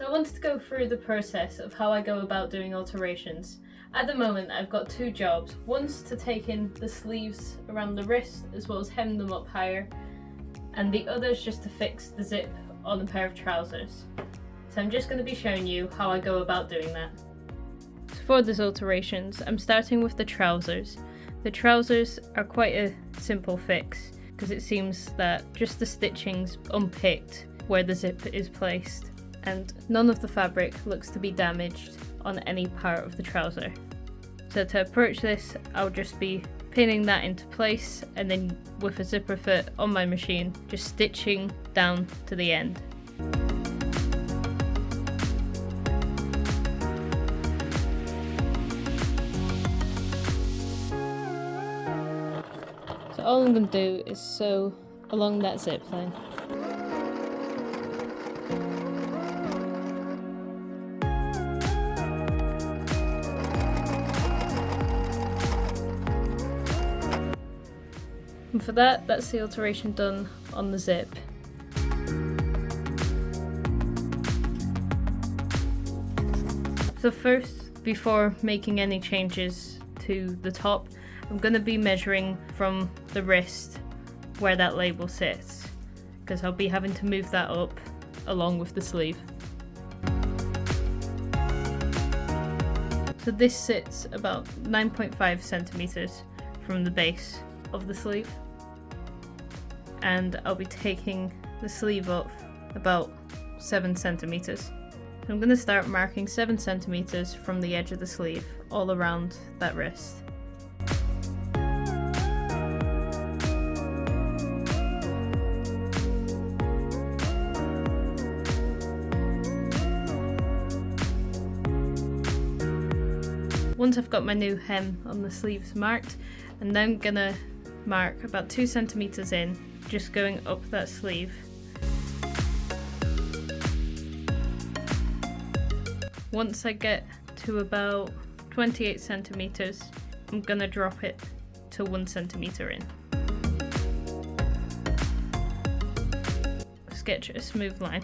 I wanted to go through the process of how I go about doing alterations. At the moment I've got two jobs. One's to take in the sleeves around the wrist as well as hem them up higher, and the other's just to fix the zip on a pair of trousers. So I'm just going to be showing you how I go about doing that. So for these alterations, I'm starting with the trousers. The trousers are quite a simple fix because it seems that just the stitching's unpicked where the zip is placed, and none of the fabric looks to be damaged on any part of the trouser. So to approach this, I'll just be pinning that into place and then with a zipper foot on my machine, just stitching down to the end. So all I'm going to do is sew along that zip line. And for that, that's the alteration done on the zip. So first, before making any changes to the top, I'm going to be measuring from the wrist where that label sits, because I'll be having to move that up along with the sleeve. So this sits about 9.5 centimeters from the base of the sleeve, and I'll be taking the sleeve up about 7 centimeters. So I'm going to start marking 7 centimeters from the edge of the sleeve all around that wrist. Once I've got my new hem on the sleeves marked, I'm then gonna mark about 2 centimeters in, just going up that sleeve. Once I get to about 28 centimeters, I'm gonna drop it to 1 centimeter in. Sketch a smooth line.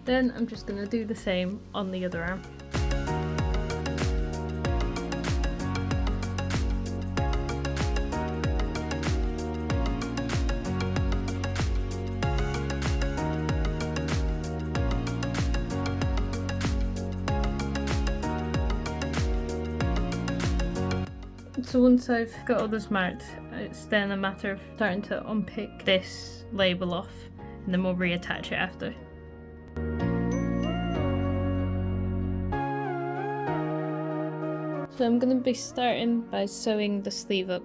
Then I'm just going to do the same on the other arm. So once I've got all this marked, it's then a matter of starting to unpick this label off, and then we'll reattach it after. So I'm going to be starting by sewing the sleeve up.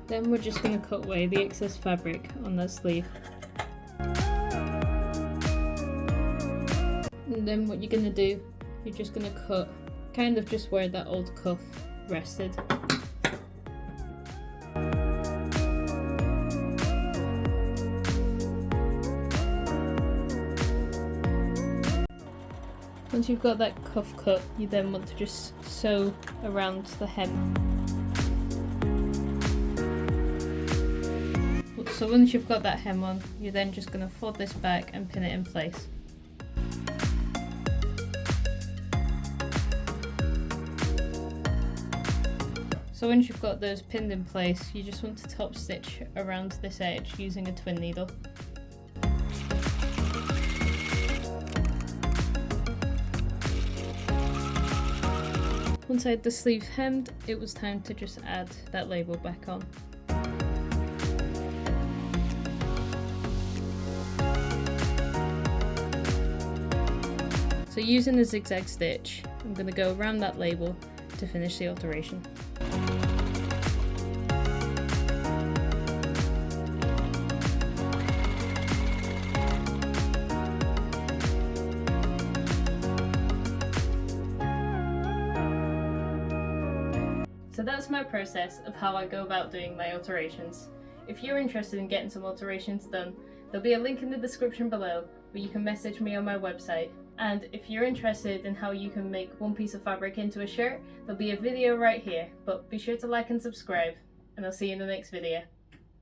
Then we're just going to cut away the excess fabric on that sleeve. And then what you're going to do, you're just going to cut kind of just where that old cuff rested. Once you've got that cuff cut, you then want to just sew around the hem. So once you've got that hem on, you're then just going to fold this back and pin it in place. So once you've got those pinned in place, you just want to top stitch around this edge using a twin needle. Once I had the sleeve hemmed, it was time to just add that label back on. So using a zigzag stitch, I'm going to go around that label to finish the alteration. So that's my process of how I go about doing my alterations. If you're interested in getting some alterations done, there'll be a link in the description below where you can message me on my website. And if you're interested in how you can make one piece of fabric into a shirt, there'll be a video right here, but be sure to like and subscribe, and I'll see you in the next video.